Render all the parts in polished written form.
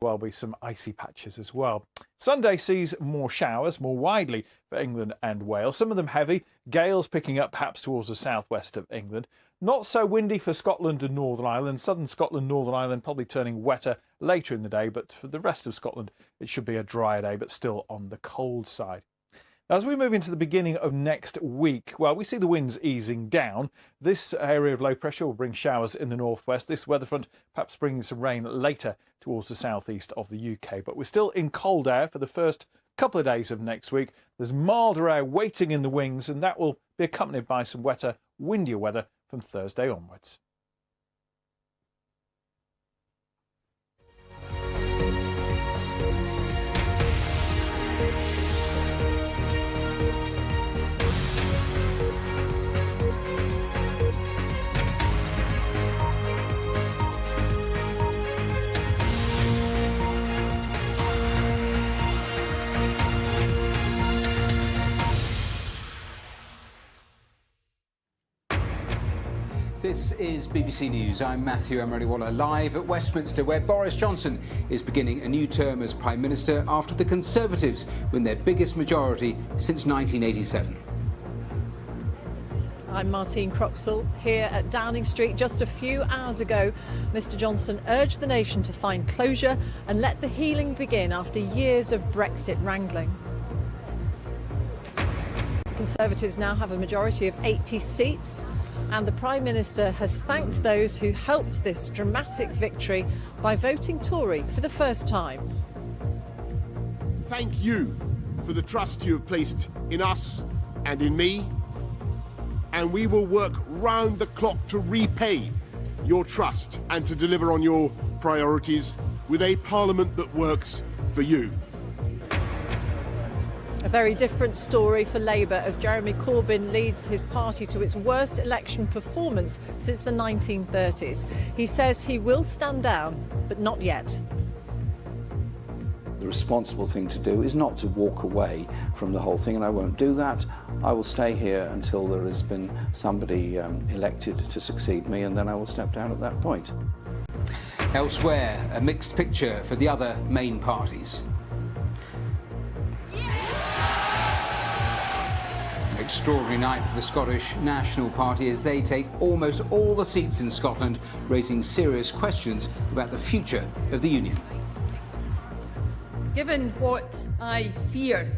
Well, be some icy patches as well. Sunday sees more showers, more widely for England and Wales. Some of them heavy, gales picking up perhaps towards the southwest of England. Not so windy for Scotland and Northern Ireland. Southern Scotland, Northern Ireland probably turning wetter later in the day, but for the rest of Scotland it should be a drier day, but still on the cold side. As we move into the beginning of next week, well, we see the winds easing down. This area of low pressure will bring showers in the northwest. This weather front perhaps bringing some rain later towards the southeast of the UK. But we're still in cold air for the first couple of days of next week. There's milder air waiting in the wings, and that will be accompanied by some wetter, windier weather from Thursday onwards. This is BBC News. I'm Matthew Amroliwala, live at Westminster, where Boris Johnson is beginning a new term as Prime Minister after the Conservatives win their biggest majority since 1987. I'm Martine Croxall here at Downing Street. Just a few hours ago, Mr Johnson urged the nation to find closure and let the healing begin after years of Brexit wrangling. Conservatives now have a majority of 80 seats. And the Prime Minister has thanked those who helped this dramatic victory by voting Tory for the first time. Thank you for the trust you have placed in us and in me, and we will work round the clock to repay your trust and to deliver on your priorities with a Parliament that works for you. A very different story for Labour as Jeremy Corbyn leads his party to its worst election performance since the 1930s. He says he will stand down, but not yet. The responsible thing to do is not to walk away from the whole thing, and I won't do that. I will stay here until there has been somebody elected to succeed me, and then I will step down at that point. Elsewhere, a mixed picture for the other main parties. Extraordinary night for the Scottish National Party as they take almost all the seats in Scotland, raising serious questions about the future of the Union. Given what I fear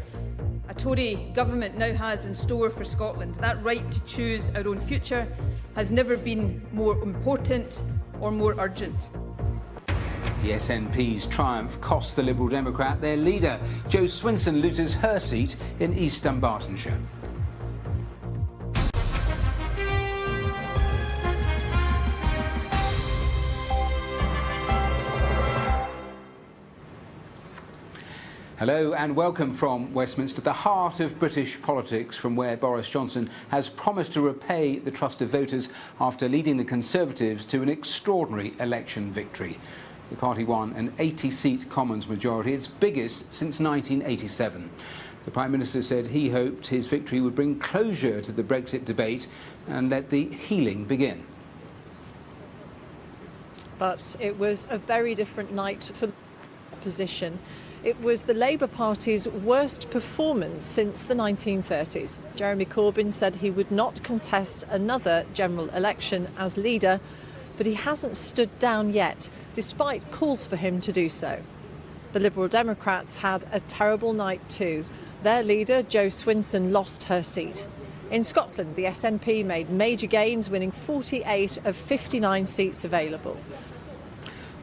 a Tory government now has in store for Scotland, that right to choose our own future has never been more important or more urgent. The SNP's triumph cost the Liberal Democrat their leader. Jo Swinson loses her seat in East Dunbartonshire. Hello and welcome from Westminster, the heart of British politics, from where Boris Johnson has promised to repay the trust of voters after leading the Conservatives to an extraordinary election victory. The party won an 80-seat Commons majority, its biggest since 1987. The Prime Minister said he hoped his victory would bring closure to the Brexit debate and let the healing begin. But it was a very different night for the opposition. It was the Labour Party's worst performance since the 1930s. Jeremy Corbyn said he would not contest another general election as leader, but he hasn't stood down yet, despite calls for him to do so. The Liberal Democrats had a terrible night too. Their leader, Jo Swinson, lost her seat. In Scotland, the SNP made major gains, winning 48 of 59 seats available.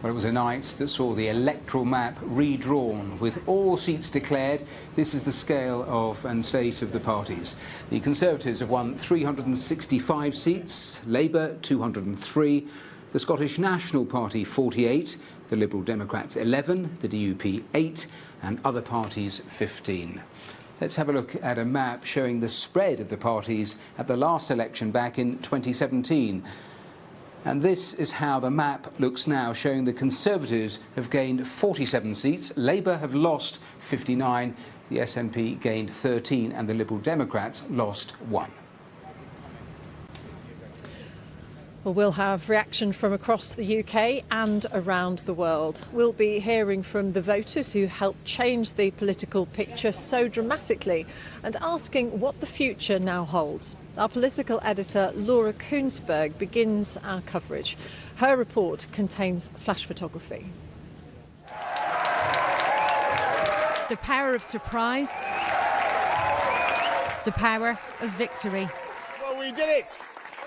Well, it was a night that saw the electoral map redrawn, with all seats declared. This is the scale of and state of the parties. The Conservatives have won 365 seats, Labour 203, the Scottish National Party 48, the Liberal Democrats 11, the DUP 8, and other parties 15. Let's have a look at a map showing the spread of the parties at the last election back in 2017. And this is how the map looks now, showing the Conservatives have gained 47 seats, Labour have lost 59, the SNP gained 13, and the Liberal Democrats lost 1. Well, we'll have reaction from across the UK and around the world. We'll be hearing from the voters who helped change the political picture so dramatically and asking what the future now holds. Our political editor Laura Koonsberg begins our coverage. Her report contains flash photography. The power of surprise, the power of victory. Well, we did it!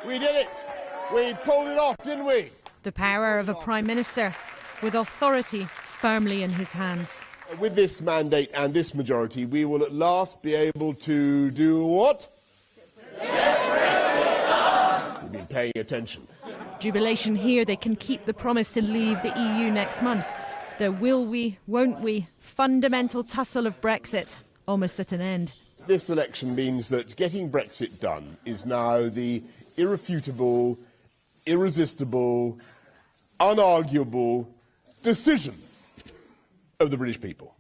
We did it! We pulled it off, didn't we? The power of a Prime Minister with authority firmly in his hands. With this mandate and this majority, we will at last be able to do what? You've been paying attention. Jubilation here, they can keep the promise to leave the EU next month. The will we, won't we, fundamental tussle of Brexit almost at an end. This election means that getting Brexit done is now the irrefutable, irresistible, unarguable decision of the British people.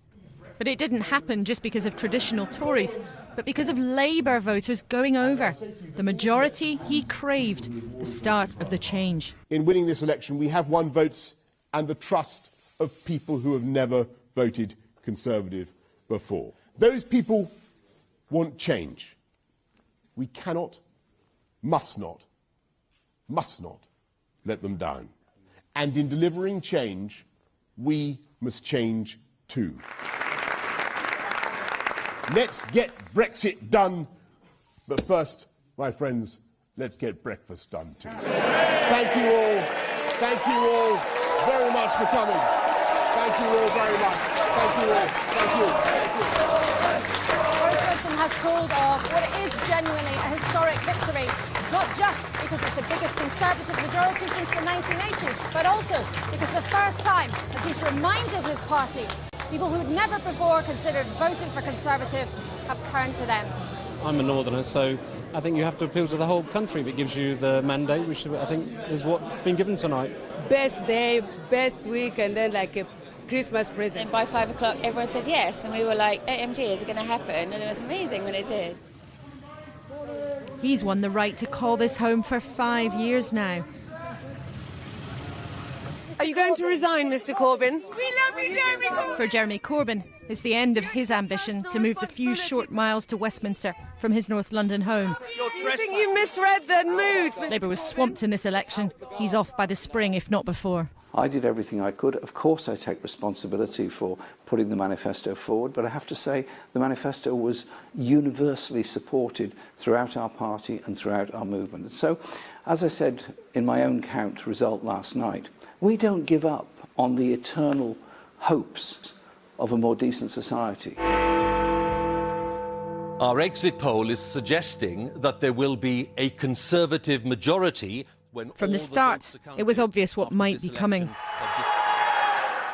But it didn't happen just because of traditional Tories, but because of Labour voters going over. The majority he craved, the start of the change. In winning this election, we have won votes and the trust of people who have never voted Conservative before. Those people want change. We cannot, must not let them down. And in delivering change, we must change too. Let's get Brexit done, but first, my friends, let's get breakfast done too. Thank you all very much for coming. Thank you all very much. Thank you all. Thank you. Thank you. Boris Johnson has pulled off what is genuinely a historic victory, not just because it's the biggest Conservative majority since the 1980s, but also because the first time, as he's reminded his party, people who'd never before considered voting for Conservative have turned to them. I'm a northerner, so I think you have to appeal to the whole country if it gives you the mandate, which I think is what's been given tonight. Best day, best week, and then like a Christmas present. And by 5 o'clock, everyone said yes, and we were like, OMG, is it going to happen? And it was amazing when it did. He's won the right to call this home for 5 years now. Are you going to resign, Mr. Corbyn? We love you, Jeremy Corbyn. For Jeremy Corbyn, it's the end of his ambition to move the few short miles to Westminster from his North London home. You think you misread the mood? Labour was swamped in this election. He's off by the spring, if not before. I did everything I could. Of course, I take responsibility for putting the manifesto forward, but I have to say the manifesto was universally supported throughout our party and throughout our movement. And so, as I said in my own count result last night, we don't give up on the eternal hopes of a more decent society. Our exit poll is suggesting that there will be a Conservative majority when from the start, it was obvious what might be coming.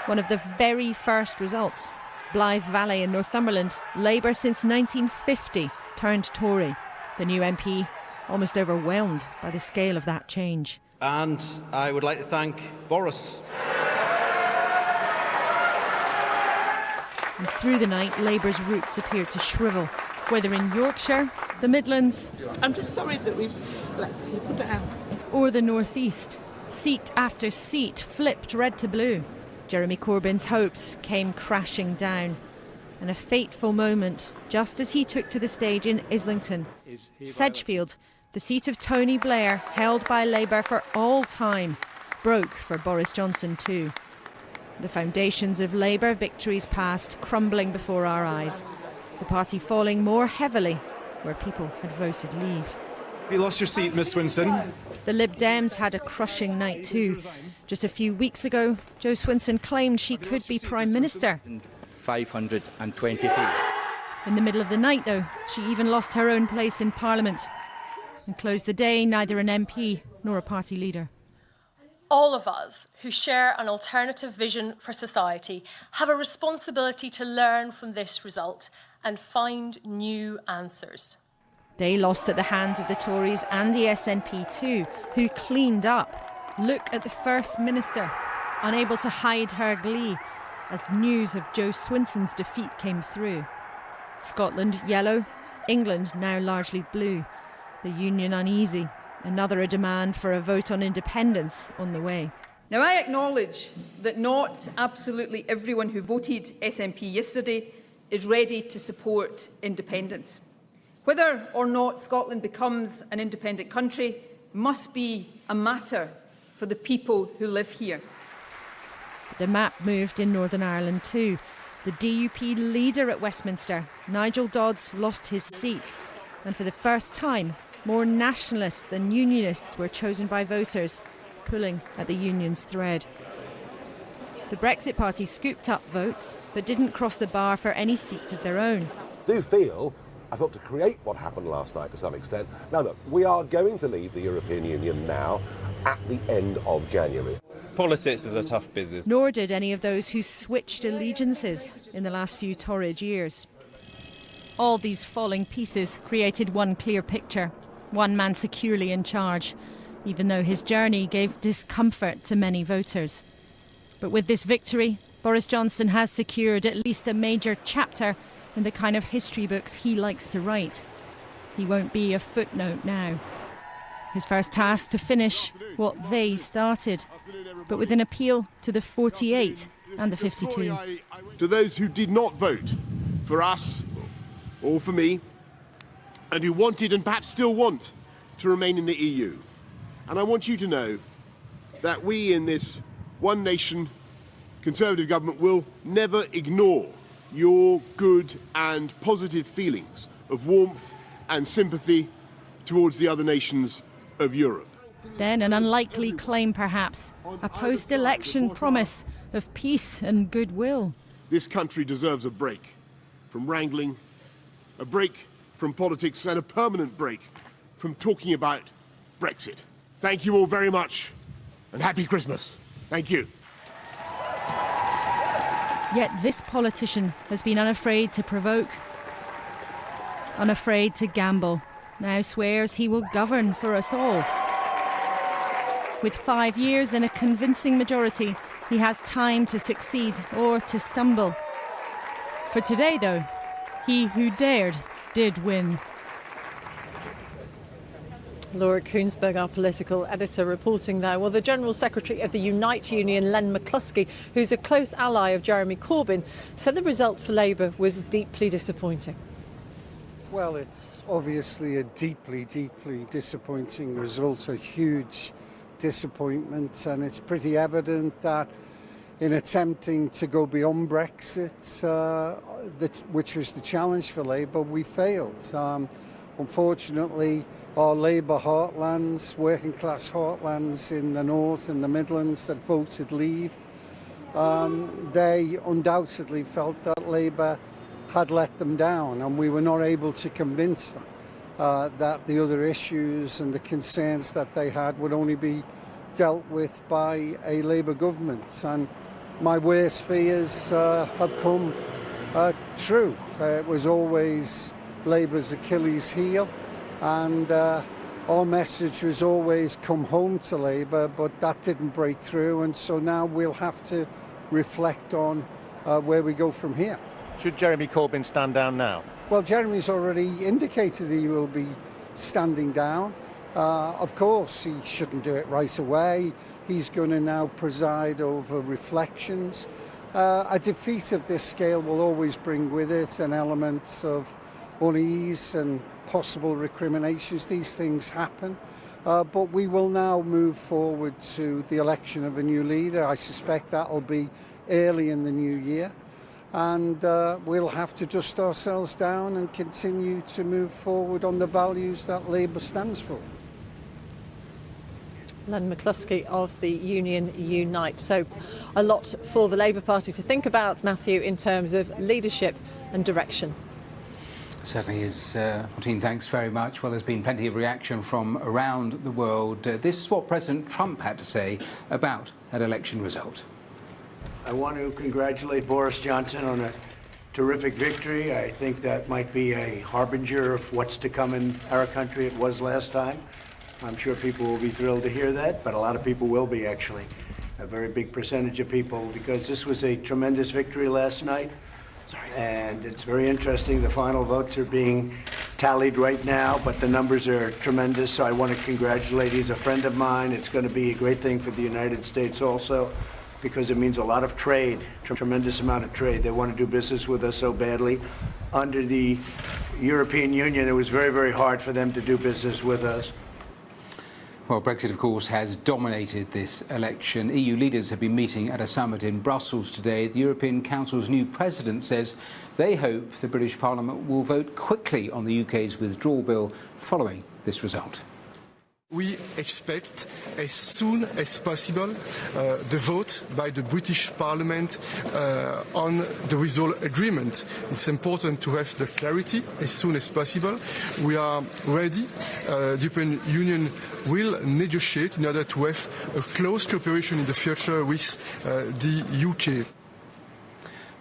One of the very first results, Blythe Valley in Northumberland, Labour since 1950 turned Tory. The new MP almost overwhelmed by the scale of that change. And I would like to thank Boris. And through the night, Labour's roots appeared to shrivel, whether in Yorkshire, the Midlands... I'm just sorry that we've let people down. ...or the North East. Seat after seat flipped red to blue. Jeremy Corbyn's hopes came crashing down. And a fateful moment, just as he took to the stage in Islington. Sedgefield, the seat of Tony Blair, held by Labour for all time, broke for Boris Johnson too. The foundations of Labour victories past crumbling before our eyes. The party falling more heavily where people had voted leave. You lost your seat, Miss Swinson. The Lib Dems had a crushing night too. Just a few weeks ago, Jo Swinson claimed she could be Prime Minister. 523. In the middle of the night, though, she even lost her own place in Parliament and closed the day neither an MP nor a party leader. All of us who share an alternative vision for society have a responsibility to learn from this result and find new answers. They lost at the hands of the Tories and the SNP too, who cleaned up. Look at the First Minister, unable to hide her glee as news of Jo Swinson's defeat came through. Scotland yellow, England now largely blue. The Union uneasy, Another a demand for a vote on independence on the way. Now, I acknowledge that not absolutely everyone who voted SNP yesterday is ready to support independence. Whether or not Scotland becomes an independent country must be a matter for the people who live here. The map moved in Northern Ireland too. The DUP leader at Westminster, Nigel Dodds, lost his seat. And for the first time, more nationalists than unionists were chosen by voters, pulling at the union's thread. The Brexit Party scooped up votes, but didn't cross the bar for any seats of their own. I do feel I've got to create what happened last night to some extent. Now look, we are going to leave the European Union now at the end of January. Politics is a tough business. Nor did any of those who switched allegiances in the last few torrid years. All these falling pieces created one clear picture, one man securely in charge, even though his journey gave discomfort to many voters. But with this victory, Boris Johnson has secured at least a major chapter in the kind of history books he likes to write. He won't be a footnote now. His first task to finish what they started, but with an appeal to the 48 and the 52. To those who did not vote for us or for me, and who wanted and perhaps still want to remain in the EU. And I want you to know that we in this one nation Conservative government will never ignore your good and positive feelings of warmth and sympathy towards the other nations of Europe. Then an unlikely claim perhaps, a post-election promise of peace and goodwill. This country deserves a break from wrangling, a break from politics, and a permanent break from talking about Brexit. Thank you all very much, and happy Christmas. Thank you. Yet this politician has been unafraid to provoke, unafraid to gamble. Now swears he will govern for us all. With 5 years and a convincing majority, he has time to succeed or to stumble. For today, though, he who dared did win. Laura Koonsberg, our political editor, reporting there. Well, the General Secretary of the Unite Union, Len McCluskey, who's a close ally of Jeremy Corbyn, said the result for Labour was deeply disappointing. Well, it's obviously a deeply, deeply disappointing result, a huge disappointment, and it's pretty evident that in attempting to go beyond Brexit, which was the challenge for Labour, we failed. Unfortunately, our Labour heartlands, working class heartlands in the North and the Midlands that voted leave, they undoubtedly felt that Labour had let them down, and we were not able to convince them that the other issues and the concerns that they had would only be dealt with by a Labour government. And my worst fears have come true. It was always Labour's Achilles heel, and our message was always come home to Labour, but that didn't break through, and so now we'll have to reflect on where we go from here. Should Jeremy Corbyn stand down now? Well, Jeremy's already indicated he will be standing down. Of course, he shouldn't do it right away. He's going to now preside over reflections. A defeat of this scale will always bring with it an element of unease and possible recriminations. These things happen. But we will now move forward to the election of a new leader. I suspect that will be early in the new year. And we'll have to dust ourselves down and continue to move forward on the values that Labour stands for. Len McCluskey of the Union Unite. So a lot for the Labour Party to think about, Matthew, in terms of leadership and direction. Certainly is. Martine, thanks very much. Well, there's been plenty of reaction from around the world. This is what President Trump had to say about that election result. I want to congratulate Boris Johnson on a terrific victory. I think that might be a harbinger of what's to come in our country. It was last time. I'm sure people will be thrilled to hear that, but a lot of people will be, actually. A very big percentage of people, because this was a tremendous victory last night. And it's very interesting. The final votes are being tallied right now, but the numbers are tremendous, so I want to congratulate. He's a friend of mine. It's going to be a great thing for the United States also, because it means a lot of trade, tremendous amount of trade. They want to do business with us so badly. Under the European Union, it was very, very hard for them to do business with us. Well, Brexit, of course, has dominated this election. EU leaders have been meeting at a summit in Brussels today. The European Council's new president says they hope the British Parliament will vote quickly on the UK's withdrawal bill following this result. We expect as soon as possible the vote by the British Parliament on the withdrawal agreement. It's important to have the clarity as soon as possible. We are ready. The European Union will negotiate in order to have a close cooperation in the future with the UK.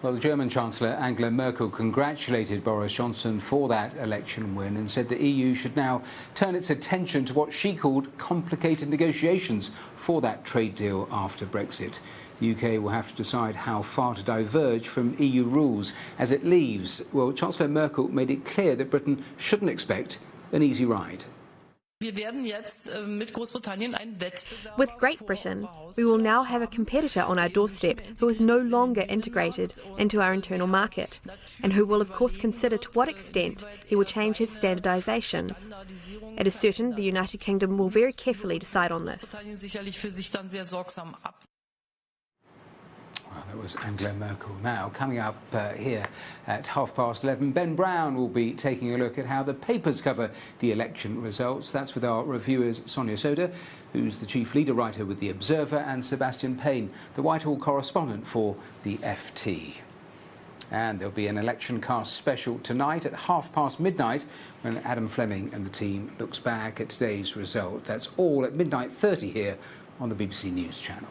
Well, the German Chancellor Angela Merkel congratulated Boris Johnson for that election win and said the EU should now turn its attention to what she called complicated negotiations for that trade deal after Brexit. The UK will have to decide how far to diverge from EU rules as it leaves. Well, Chancellor Merkel made it clear that Britain shouldn't expect an easy ride. With Great Britain, we will now have a competitor on our doorstep who is no longer integrated into our internal market, and who will of course consider to what extent he will change his standardisations. It is certain the United Kingdom will very carefully decide on this. Well, that was Angela Merkel. Now, coming up here at 11:30, Ben Brown will be taking a look at how the papers cover the election results. That's with our reviewers Sonia Soda, who's the chief leader writer with The Observer, and Sebastian Payne, the Whitehall correspondent for the FT. And there'll be an election cast special tonight at midnight when Adam Fleming and the team looks back at today's result. That's all at 30:00 here on the BBC News channel.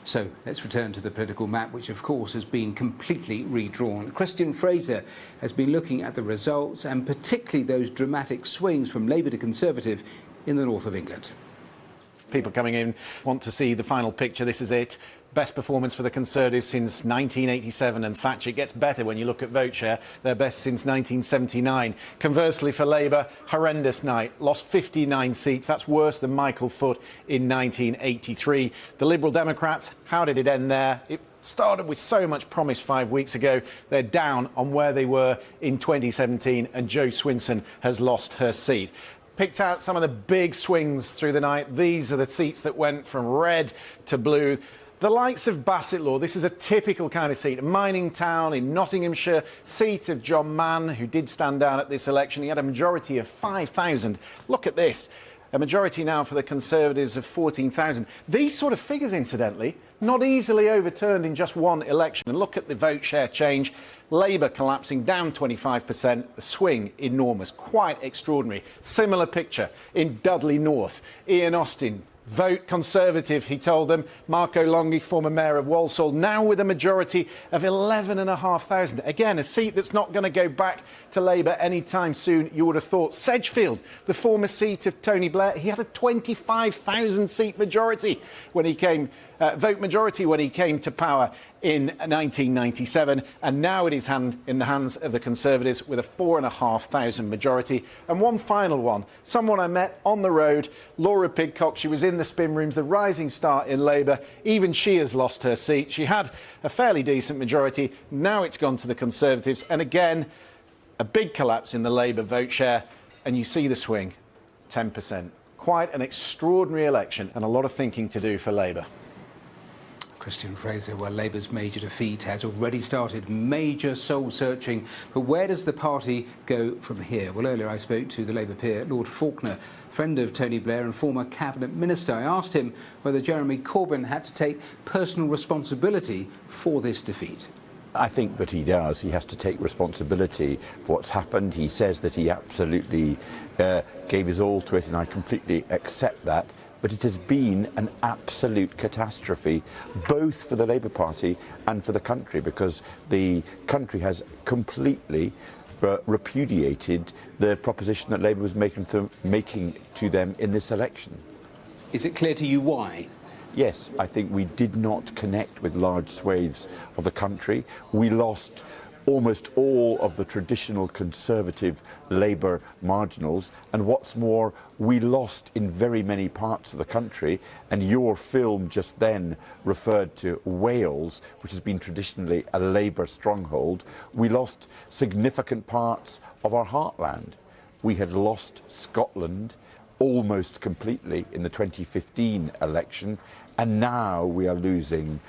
So let's return to the political map, which of course has been completely redrawn. Christian Fraser has been looking at the results and particularly those dramatic swings from Labour to Conservative in the north of England. People coming in want to see the final picture. This is it. Best performance for the Conservatives since 1987, and Thatcher gets better when you look at vote share. Their best since 1979. Conversely, for Labour, horrendous night. Lost 59 seats. That's worse than Michael Foot in 1983. The Liberal Democrats, how did it end there? It started with so much promise 5 weeks ago. They're down on where they were in 2017, and Jo Swinson has lost her seat. Picked out some of the big swings through the night. These are the seats that went from red to blue. The likes of Bassetlaw, this is a typical kind of seat. A mining town in Nottinghamshire, seat of John Mann, who did stand down at this election. He had a majority of 5,000. Look at this. A majority now for the Conservatives of 14,000. These sort of figures, incidentally, not easily overturned in just one election. And look at the vote share change. Labour collapsing down 25%. The swing enormous, quite extraordinary. Similar picture in Dudley North. Ian Austin, vote Conservative, he told them. Marco Longhi, former mayor of Walsall, now with a majority of 11,500. Again, a seat that's not going to go back to Labour anytime soon, you would have thought. Sedgefield, the former seat of Tony Blair, he had a 25,000 seat majority when he came, vote majority when he came to power in 1997, and now it is in the hands of the Conservatives with a 4,500 majority. And one final one, someone I met on the road, Laura Pidcock. She was in the spin rooms, the rising star in Labour. Even she has lost her seat. She had a fairly decent majority. Now it's gone to the Conservatives, and again, a big collapse in the Labour vote share, and you see the swing, 10%. Quite an extraordinary election, and a lot of thinking to do for Labour. Christian Fraser, well, Labour's major defeat has already started major soul-searching. But where does the party go from here? Well, earlier I spoke to the Labour peer, Lord Faulkner, friend of Tony Blair and former cabinet minister. I asked him whether Jeremy Corbyn had to take personal responsibility for this defeat. I think that he does. He has to take responsibility for what's happened. He says that he absolutely gave his all to it, and I completely accept that. But it has been an absolute catastrophe, both for the Labour Party and for the country, because the country has completely repudiated the proposition that Labour was making to them in this election. Is it clear to you why? Yes, I think we did not connect with large swathes of the country. We lost almost all of the traditional Conservative Labour marginals, and what's more, we lost in very many parts of the country, and your film just then referred to Wales, which has been traditionally a Labour stronghold. We lost significant parts of our heartland. We had lost Scotland almost completely in the 2015 election, and now we are losing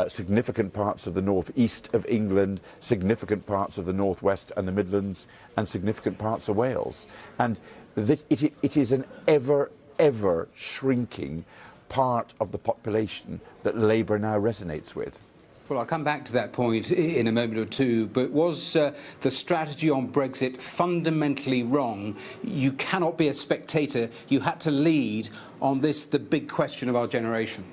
significant parts of the northeast of England, significant parts of the northwest and the Midlands, and significant parts of Wales. And it is an ever shrinking part of the population that Labour now resonates with. Well, I'll come back to that point in a moment or two, but was the strategy on Brexit fundamentally wrong? You cannot be a spectator. You had to lead on this, the big question of our generation.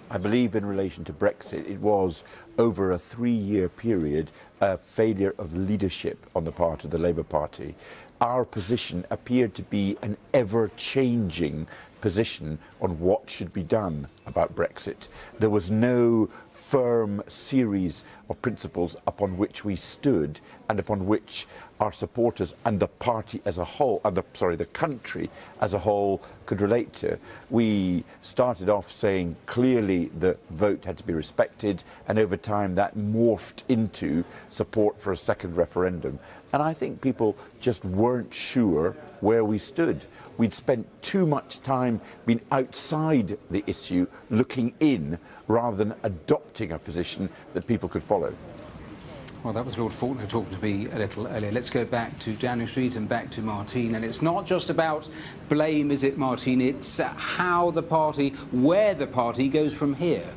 I believe in relation to Brexit, it was, over a 3-year period, a failure of leadership on the part of the Labour Party. Our position appeared to be an ever-changing position on what should be done about Brexit. There was no firm series of principles upon which we stood and upon which our supporters and the party as a whole, and the country as a whole could relate to. We started off saying clearly the vote had to be respected, and over time that morphed into support for a second referendum. And I think people just weren't sure where we stood. We'd spent too much time being outside the issue, looking in, rather than adopting a position that people could follow. Well, that was Lord Faulkner talking to me a little earlier. Let's go back to Downing Street and back to Martine. And it's not just about blame, is it, Martine? It's how the party, where the party goes from here.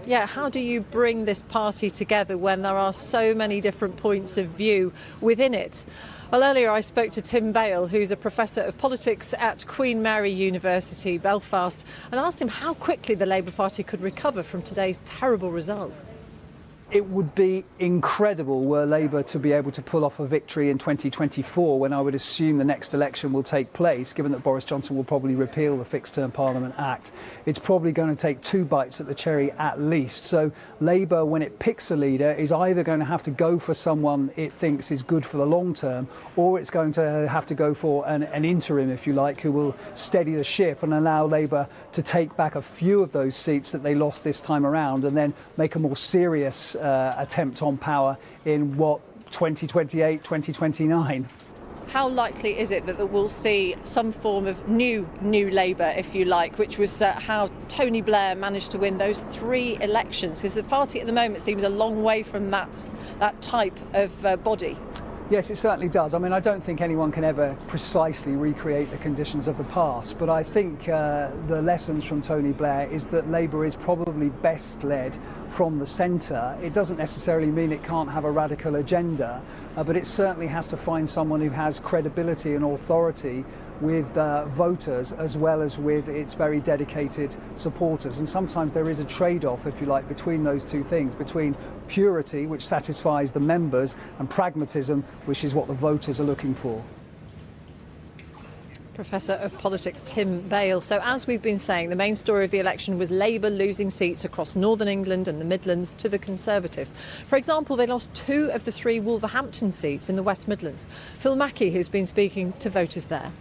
Yeah, how do you bring this party together when there are so many different points of view within it? Well, earlier I spoke to Tim Bale, who's a professor of politics at Queen Mary University, Belfast, and asked him how quickly the Labour Party could recover from today's terrible result. It would be incredible were Labour to be able to pull off a victory in 2024, when I would assume the next election will take place, given that Boris Johnson will probably repeal the Fixed Term Parliament Act. It's probably going to take 2 bites at the cherry at least. So Labour, when it picks a leader, is either going to have to go for someone it thinks is good for the long term, or it's going to have to go for an interim, if you like, who will steady the ship and allow Labour to take back a few of those seats that they lost this time around, and then make a more serious attempt on power in, 2028, 2029. How likely is it that we'll see some form of new Labour, if you like, which was how Tony Blair managed to win those 3 elections? Because the party at the moment seems a long way from that type of body. Yes, it certainly does. I mean, I don't think anyone can ever precisely recreate the conditions of the past, but I think the lessons from Tony Blair is that Labour is probably best led from the centre. It doesn't necessarily mean it can't have a radical agenda, but it certainly has to find someone who has credibility and authority with voters, as well as with its very dedicated supporters. And sometimes there is a trade-off, if you like, between those two things, between purity, which satisfies the members, and pragmatism, which is what the voters are looking for. Professor of Politics Tim Bale. So as we've been saying, the main story of the election was Labour losing seats across Northern England and the Midlands to the Conservatives. For example, they lost 2 of the 3 Wolverhampton seats in the West Midlands. Phil Mackey, who's been speaking to voters there.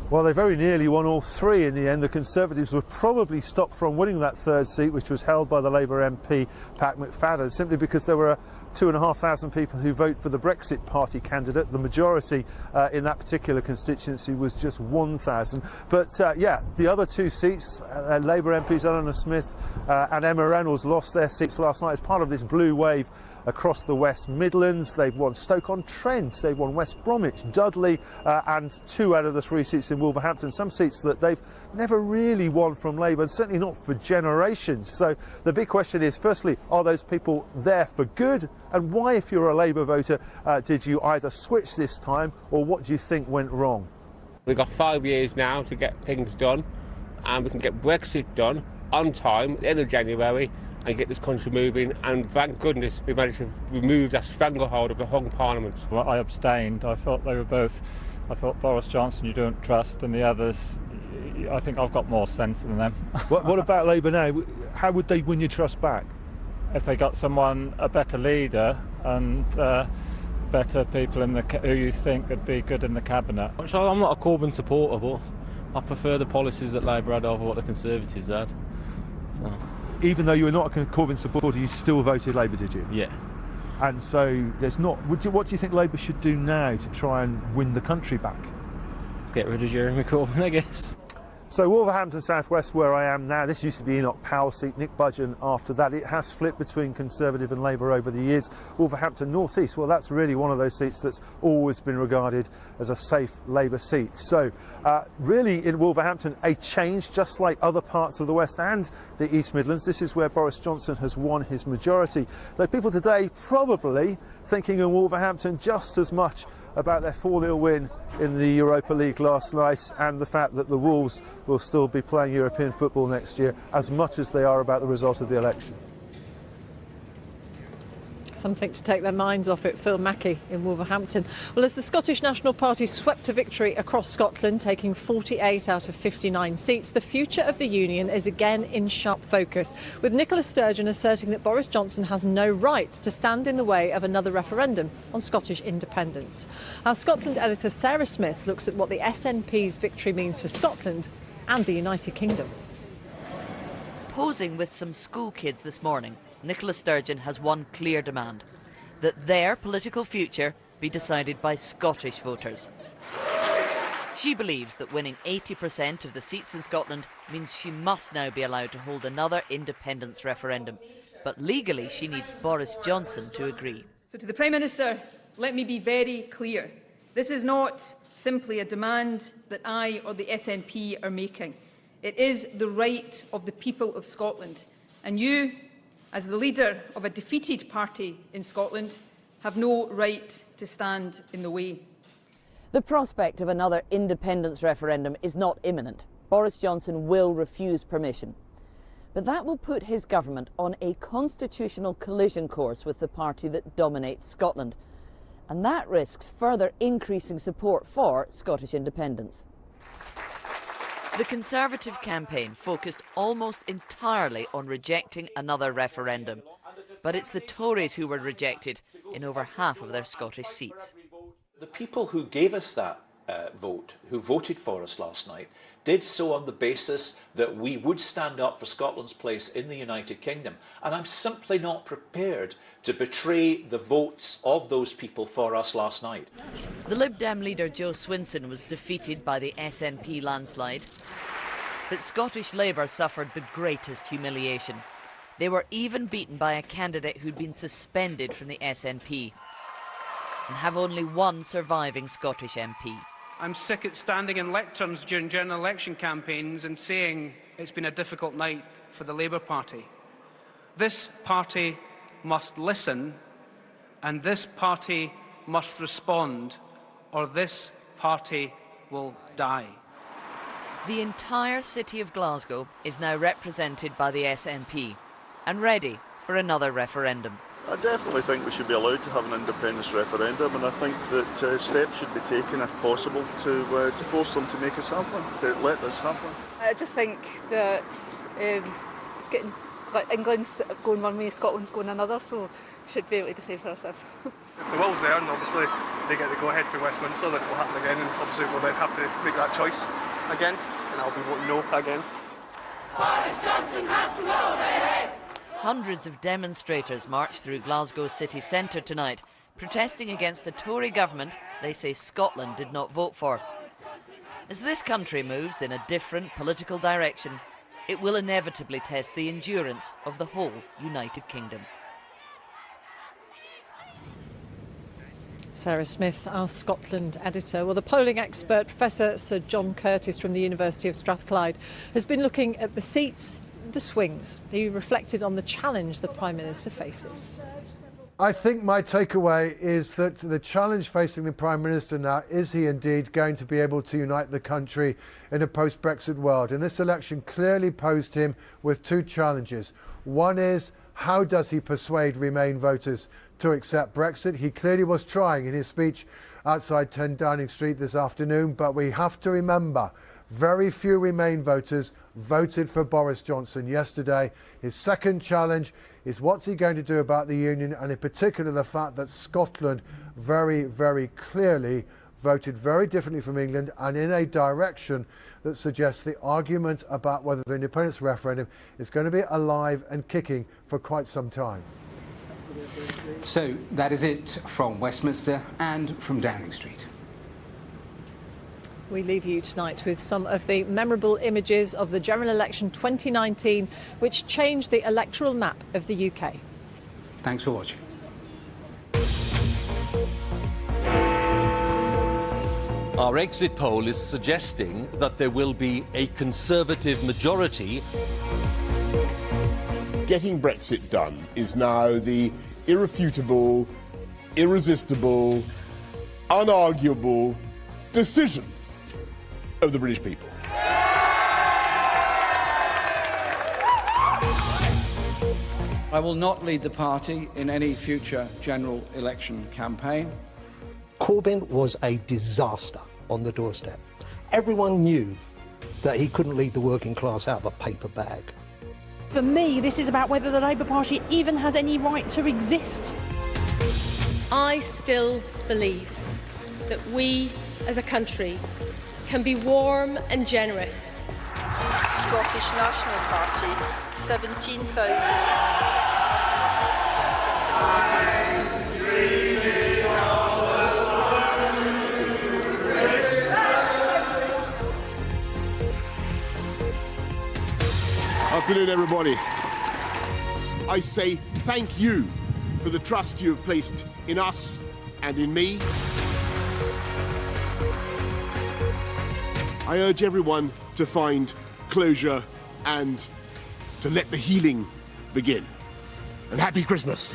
Well, they very nearly won all 3 in the end. The Conservatives were probably stopped from winning that 3rd seat, which was held by the Labour MP Pat McFadden, simply because there were 2,500 people who vote for the Brexit Party candidate. The majority in that particular constituency was just 1,000. But yeah, the other 2 seats, Labour MPs Eleanor Smith and Emma Reynolds lost their seats last night as part of this blue wave across the West Midlands. They've won Stoke-on-Trent, they've won West Bromwich, Dudley, and 2 out of the 3 seats in Wolverhampton, some seats that they've never really won from Labour, and certainly not for generations. So the big question is, firstly, are those people there for good? And why, if you're a Labour voter, did you either switch this time, or what do you think went wrong? We've got 5 years now to get things done, and we can get Brexit done on time at the end of January, and get this country moving, and thank goodness we managed to remove that stranglehold of the hung Parliament. Well, I abstained. I thought they were both, I thought Boris Johnson you don't trust, and the others, I think I've got more sense than them. What about Labour now? How would they win your trust back? if they got someone, a better leader and better people who you think would be good in the cabinet. So I'm not a Corbyn supporter, but I prefer the policies that Labour had over what the Conservatives had. So. Even though you were not a Corbyn supporter, you still voted Labour, did you? Yeah. And so there's not. What do you think Labour should do now to try and win the country back? Get rid of Jeremy Corbyn, I guess. So Wolverhampton South West, where I am now, this used to be Enoch Powell's seat, Nick Budgeon after that. It has flipped between Conservative and Labour over the years. Wolverhampton North East, well, that's really one of those seats that's always been regarded as a safe Labour seat. So really in Wolverhampton, a change just like other parts of the West and the East Midlands. This is where Boris Johnson has won his majority. Though people today probably thinking in Wolverhampton just as much about their 4-0 win in the Europa League last night and the fact that the Wolves will still be playing European football next year as much as they are about the result of the election. Something to take their minds off it, Phil Mackey in Wolverhampton. Well, as the Scottish National Party swept to victory across Scotland, taking 48 out of 59 seats, the future of the Union is again in sharp focus, with Nicola Sturgeon asserting that Boris Johnson has no right to stand in the way of another referendum on Scottish independence. Our Scotland editor Sarah Smith looks at what the SNP's victory means for Scotland and the United Kingdom. Posing with some school kids this morning, Nicola Sturgeon has one clear demand: that their political future be decided by Scottish voters. She believes that winning 80% of the seats in Scotland means she must now be allowed to hold another independence referendum. But legally, she needs Boris Johnson to agree. So to the Prime Minister, let me be very clear. This is not simply a demand that I or the SNP are making. It is the right of the people of Scotland. And you, as the leader of a defeated party in Scotland, have no right to stand in the way. The prospect of another independence referendum is not imminent. Boris Johnson will refuse permission. But that will put his government on a constitutional collision course with the party that dominates Scotland. And that risks further increasing support for Scottish independence. The Conservative campaign focused almost entirely on rejecting another referendum. But it's the Tories who were rejected in over half of their Scottish seats. The people who gave us that vote, who voted for us last night, did so on the basis that we would stand up for Scotland's place in the United Kingdom. And I'm simply not prepared to betray the votes of those people for us last night. The Lib Dem leader Joe Swinson was defeated by the SNP landslide. But Scottish Labour suffered the greatest humiliation. They were even beaten by a candidate who'd been suspended from the SNP and have only one surviving Scottish MP. I'm sick at standing in lecterns during general election campaigns and saying it's been a difficult night for the Labour Party. This party must listen, and this party must respond, or this party will die. The entire city of Glasgow is now represented by the SNP and ready for another referendum. I definitely think we should be allowed to have an independence referendum, and I think that steps should be taken, if possible, to force them to make us have one, to let us have one. I just think that it's getting like England's going one way, Scotland's going another, so we should be able to decide for ourselves. If the will's there, and obviously they get the go-ahead for Westminster, then it will happen again, and obviously we'll then have to make that choice again, and I'll be voting no again. Boris Johnson has to go, baby! Hundreds of demonstrators marched through Glasgow city centre tonight, protesting against the Tory government they say Scotland did not vote for. As this country moves in a different political direction, it will inevitably test the endurance of the whole United Kingdom. Sarah Smith, our Scotland editor. Well, the polling expert, Professor Sir John Curtis from the University of Strathclyde, has been looking at the seats, the swings. He reflected on the challenge the Prime Minister faces. I think my takeaway is that the challenge facing the Prime Minister now, is he indeed going to be able to unite the country in a post-Brexit world? And this election clearly posed him with two challenges. One is, how does he persuade Remain voters to accept Brexit? He clearly was trying in his speech outside 10 Downing Street this afternoon, but we have to remember Very few Remain voters voted for Boris Johnson yesterday. His second challenge is what's he going to do about the union, and in particular the fact that Scotland very, very clearly voted very differently from England and in a direction that suggests the argument about whether the independence referendum is going to be alive and kicking for quite some time. So that is it from Westminster and from Downing Street. We leave you tonight with some of the memorable images of the general election 2019, which changed the electoral map of the UK. Thanks for watching. Our exit poll is suggesting that there will be a Conservative majority. Getting Brexit done is now the irrefutable, irresistible, unarguable decision of the British people. I will not lead the party in any future general election campaign. Corbyn was a disaster on the doorstep. Everyone knew that he couldn't lead the working class out of a paper bag. For me, this is about whether the Labour Party even has any right to exist. I still believe that we, as a country, can be warm and generous. Scottish National Party, 17,000. Afternoon, everybody. I say thank you for the trust you have placed in us and in me. I urge everyone to find closure and to let the healing begin. And happy Christmas.